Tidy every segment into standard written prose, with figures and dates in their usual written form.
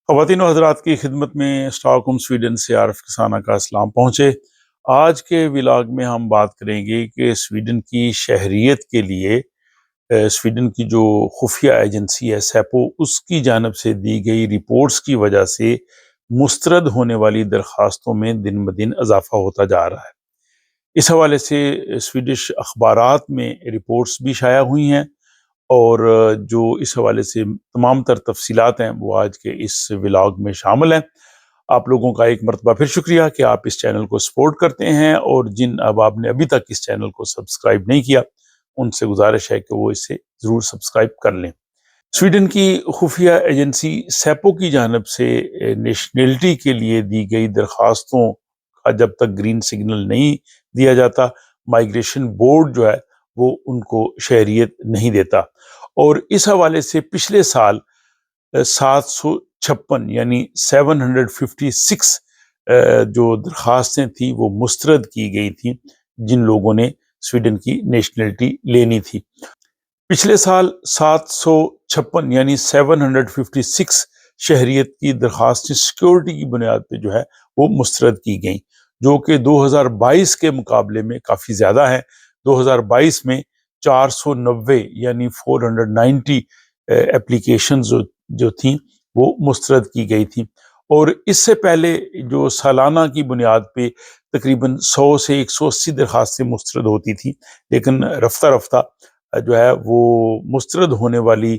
خواتین و حضرات کی خدمت میں اسٹاک ہوم سویڈن سے عارف کسانہ کا اسلام پہنچے۔ آج کے ولاگ میں ہم بات کریں گے کہ سویڈن کی شہریت کے لیے سویڈن کی جو خفیہ ایجنسی ہے سیپو، اس کی جانب سے دی گئی رپورٹس کی وجہ سے مسترد ہونے والی درخواستوں میں دن بدن اضافہ ہوتا جا رہا ہے۔ اس حوالے سے سویڈش اخبارات میں رپورٹس بھی شائع ہوئی ہیں، اور جو اس حوالے سے تمام تر تفصیلات ہیں وہ آج کے اس ولاگ میں شامل ہیں۔ آپ لوگوں کا ایک مرتبہ پھر شکریہ کہ آپ اس چینل کو سپورٹ کرتے ہیں، اور جن احباب نے ابھی تک اس چینل کو سبسکرائب نہیں کیا ان سے گزارش ہے کہ وہ اسے ضرور سبسکرائب کر لیں۔ سویڈن کی خفیہ ایجنسی سیپو کی جانب سے نیشنلٹی کے لیے دی گئی درخواستوں کا جب تک گرین سگنل نہیں دیا جاتا، مائیگریشن بورڈ جو ہے وہ ان کو شہریت نہیں دیتا، اور اس حوالے سے پچھلے سال 756 یعنی 756 جو درخواستیں تھیں وہ مسترد کی گئی تھیں جن لوگوں نے سویڈن کی نیشنلٹی لینی تھی۔ پچھلے سال 756 یعنی 756 شہریت کی درخواستیں سیکیورٹی کی بنیاد پہ جو ہے وہ مسترد کی گئیں، جو کہ 2022 کے مقابلے میں کافی زیادہ ہے۔ 2022 میں 490 یعنی 490 اپلیکیشنز جو تھیں وہ مسترد کی گئی تھیں، اور اس سے پہلے جو سالانہ کی بنیاد پہ تقریباً 100 سے 180 درخواستیں مسترد ہوتی تھیں، لیکن رفتہ رفتہ جو ہے وہ مسترد ہونے والی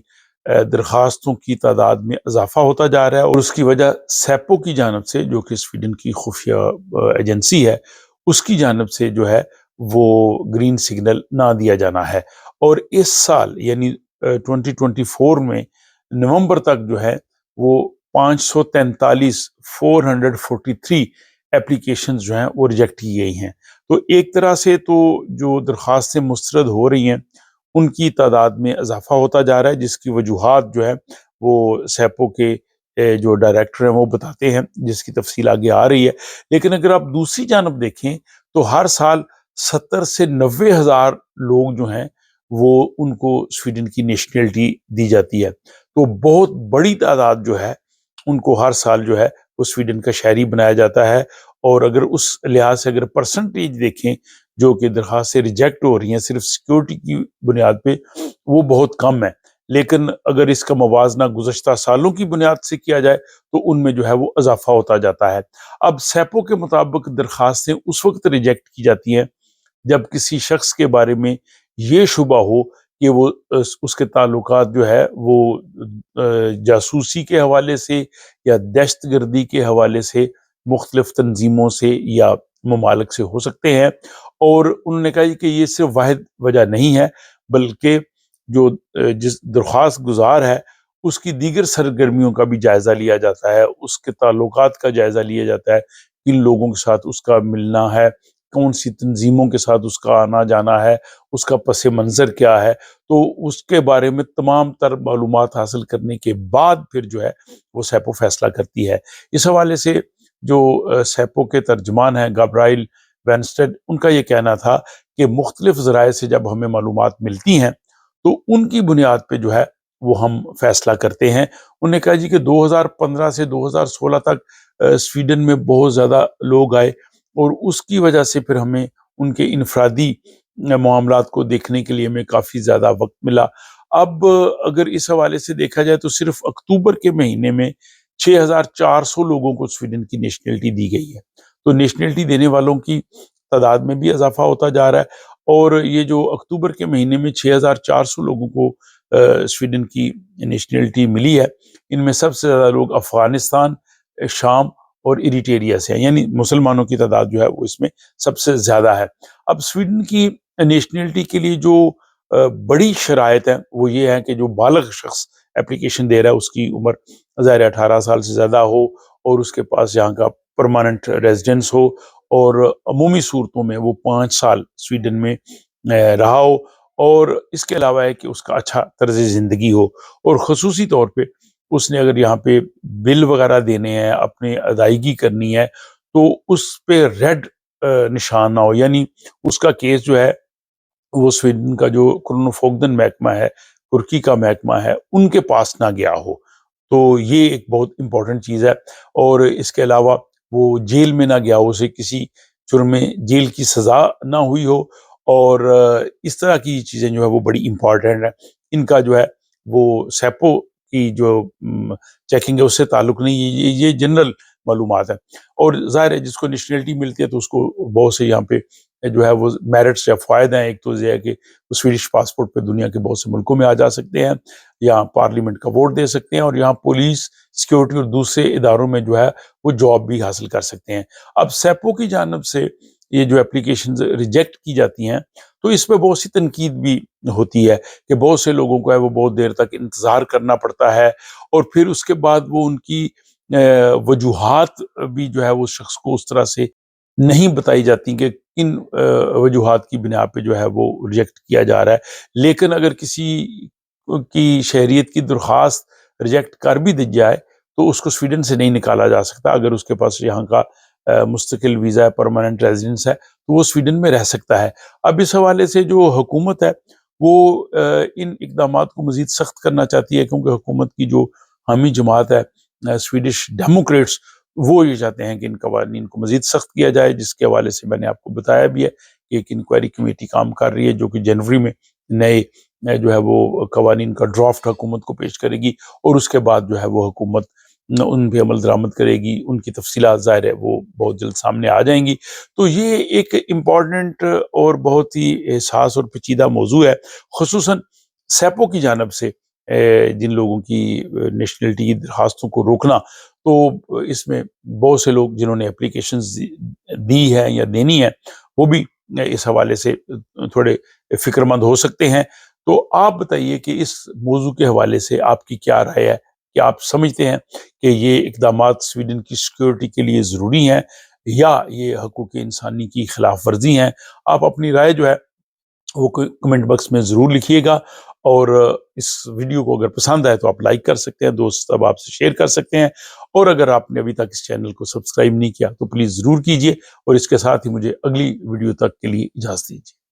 درخواستوں کی تعداد میں اضافہ ہوتا جا رہا ہے، اور اس کی وجہ سیپو کی جانب سے، جو کہ سویڈن کی خفیہ ایجنسی ہے، اس کی جانب سے جو ہے وہ گرین سگنل نہ دیا جانا ہے۔ اور اس سال یعنی 2024 میں نومبر تک جو ہے وہ 443 اپلیکیشنز جو ہیں وہ ریجیکٹ کی گئی ہیں۔ تو ایک طرح سے تو جو درخواستیں مسترد ہو رہی ہیں ان کی تعداد میں اضافہ ہوتا جا رہا ہے، جس کی وجوہات جو ہے وہ سیپو کے جو ڈائریکٹر ہیں وہ بتاتے ہیں، جس کی تفصیل آگے آ رہی ہے۔ لیکن اگر آپ دوسری جانب دیکھیں تو ہر سال 70 سے 90 ہزار لوگ جو ہیں وہ ان کو سویڈن کی نیشنلٹی دی جاتی ہے، تو بہت بڑی تعداد جو ہے ان کو ہر سال جو ہے وہ سویڈن کا شہری بنایا جاتا ہے۔ اور اگر اس لحاظ سے اگر پرسنٹیج دیکھیں جو کہ درخواستیں ریجیکٹ ہو رہی ہیں صرف سیکیورٹی کی بنیاد پہ، وہ بہت کم ہے، لیکن اگر اس کا موازنہ گزشتہ سالوں کی بنیاد سے کیا جائے تو ان میں جو ہے وہ اضافہ ہوتا جاتا ہے۔ اب سیپو کے مطابق درخواستیں اس وقت ریجیکٹ کی جاتی ہیں جب کسی شخص کے بارے میں یہ شبہ ہو کہ وہ اس کے تعلقات جو ہے وہ جاسوسی کے حوالے سے یا دہشت گردی کے حوالے سے مختلف تنظیموں سے یا ممالک سے ہو سکتے ہیں، اور انہوں نے کہا کہ یہ صرف واحد وجہ نہیں ہے، بلکہ جو جس درخواست گزار ہے اس کی دیگر سرگرمیوں کا بھی جائزہ لیا جاتا ہے، اس کے تعلقات کا جائزہ لیا جاتا ہے، کن لوگوں کے ساتھ اس کا ملنا ہے، کون سی تنظیموں کے ساتھ اس کا آنا جانا ہے، اس کا پس منظر کیا ہے، تو اس کے بارے میں تمام تر معلومات حاصل کرنے کے بعد پھر جو ہے وہ سیپو فیصلہ کرتی ہے۔ اس حوالے سے جو سیپو کے ترجمان ہیں گابرائل وینسٹڈ، ان کا یہ کہنا تھا کہ مختلف ذرائع سے جب ہمیں معلومات ملتی ہیں تو ان کی بنیاد پہ جو ہے وہ ہم فیصلہ کرتے ہیں۔ انہوں نے کہا جی کہ 2015 سے 2016 تک سویڈن میں بہت زیادہ لوگ آئے، اور اس کی وجہ سے پھر ہمیں ان کے انفرادی معاملات کو دیکھنے کے لیے ہمیں کافی زیادہ وقت ملا۔ اب اگر اس حوالے سے دیکھا جائے تو صرف اکتوبر کے مہینے میں 6400 لوگوں کو سویڈن کی نیشنلٹی دی گئی ہے، تو نیشنلٹی دینے والوں کی تعداد میں بھی اضافہ ہوتا جا رہا ہے۔ اور یہ جو اکتوبر کے مہینے میں 6400 لوگوں کو سویڈن کی نیشنلٹی ملی ہے، ان میں سب سے زیادہ لوگ افغانستان، شام اور ایریٹیریا سے ہیں، یعنی مسلمانوں کی تعداد جو ہے وہ اس میں سب سے زیادہ ہے۔ اب سویڈن کی نیشنلٹی کے لیے جو بڑی شرائط ہیں وہ یہ ہے کہ جو بالغ شخص اپلیکیشن دے رہا ہے اس کی عمر ظاہر 18 سال سے زیادہ ہو، اور اس کے پاس یہاں کا پرماننٹ ریزیڈنس ہو، اور عمومی صورتوں میں وہ 5 سال سویڈن میں رہا ہو، اور اس کے علاوہ ہے کہ اس کا اچھا طرز زندگی ہو، اور خصوصی طور پہ اس نے اگر یہاں پہ بل وغیرہ دینے ہیں، اپنے ادائیگی کرنی ہے، تو اس پہ ریڈ نشان نہ ہو، یعنی اس کا کیس جو ہے وہ سویڈن کا جو کرونوفوگدن محکمہ ہے، ترکی کا محکمہ ہے، ان کے پاس نہ گیا ہو، تو یہ ایک بہت امپورٹنٹ چیز ہے۔ اور اس کے علاوہ وہ جیل میں نہ گیا ہو، اسے کسی جرم میں جیل کی سزا نہ ہوئی ہو، اور اس طرح کی چیزیں جو ہے وہ بڑی امپورٹنٹ ہیں۔ ان کا جو ہے وہ سیپو کی جو چیکنگ ہے اس سے تعلق نہیں، یہ جنرل معلومات ہیں۔ اور ظاہر ہے جس کو نیشنلٹی ملتی ہے تو اس کو بہت سے یہاں پہ جو ہے وہ میرٹس یا فوائد ہیں۔ ایک تو یہ ہے کہ وہ سویڈش پاسپورٹ پہ دنیا کے بہت سے ملکوں میں آ جا سکتے ہیں، یہاں پارلیمنٹ کا ووٹ دے سکتے ہیں، اور یہاں پولیس، سیکیورٹی اور دوسرے اداروں میں جو ہے وہ جاب بھی حاصل کر سکتے ہیں۔ اب سیپو کی جانب سے یہ جو اپلیکیشنز ریجیکٹ کی جاتی ہیں تو اس پہ بہت سی تنقید بھی ہوتی ہے کہ بہت سے لوگوں کو ہے وہ بہت دیر تک انتظار کرنا پڑتا ہے، اور پھر اس کے بعد وہ ان کی وجوہات بھی جو ہے وہ شخص کو اس طرح سے نہیں بتائی جاتی کہ کن وجوہات کی بنا پہ جو ہے وہ ریجیکٹ کیا جا رہا ہے۔ لیکن اگر کسی کی شہریت کی درخواست ریجیکٹ کر بھی دی جائے تو اس کو سویڈن سے نہیں نکالا جا سکتا۔ اگر اس کے پاس یہاں کا مستقل ویزا ہے، پرماننٹ ریزیڈنس ہے، تو وہ سویڈن میں رہ سکتا ہے۔ اب اس حوالے سے جو حکومت ہے وہ ان اقدامات کو مزید سخت کرنا چاہتی ہے، کیونکہ حکومت کی جو حامی جماعت ہے سویڈش ڈیموکریٹس، وہ یہ چاہتے ہیں کہ ان قوانین کو مزید سخت کیا جائے، جس کے حوالے سے میں نے آپ کو بتایا بھی ہے کہ ایک انکوائری کمیٹی کام کر رہی ہے جو کہ جنوری میں نئے جو ہے وہ قوانین کا ڈرافٹ حکومت کو پیش کرے گی، اور اس کے بعد جو ہے وہ حکومت ان پہ عمل درآمد کرے گی۔ ان کی تفصیلات ظاہر ہے وہ بہت جلد سامنے آ جائیں گی۔ تو یہ ایک امپورٹنٹ اور بہت ہی حساس اور پیچیدہ موضوع ہے، خصوصاً سیپو کی جانب سے جن لوگوں کی نیشنلٹی کی درخواستوں کو روکنا۔ تو اس میں بہت سے لوگ جنہوں نے اپلیکیشنز دی ہے یا دینی ہے وہ بھی اس حوالے سے تھوڑے فکر مند ہو سکتے ہیں۔ تو آپ بتائیے کہ اس موضوع کے حوالے سے آپ کی کیا رائے ہے؟ کیا آپ سمجھتے ہیں کہ یہ اقدامات سویڈن کی سیکیورٹی کے لیے ضروری ہیں یا یہ حقوق انسانی کی خلاف ورزی ہیں؟ آپ اپنی رائے جو ہے وہ کمنٹ باکس میں ضرور لکھیے گا، اور اس ویڈیو کو اگر پسند آئے تو آپ لائک کر سکتے ہیں، دوست اب آپ سے شیئر کر سکتے ہیں، اور اگر آپ نے ابھی تک اس چینل کو سبسکرائب نہیں کیا تو پلیز ضرور کیجئے، اور اس کے ساتھ ہی مجھے اگلی ویڈیو تک کے لیے اجازت دیجیے۔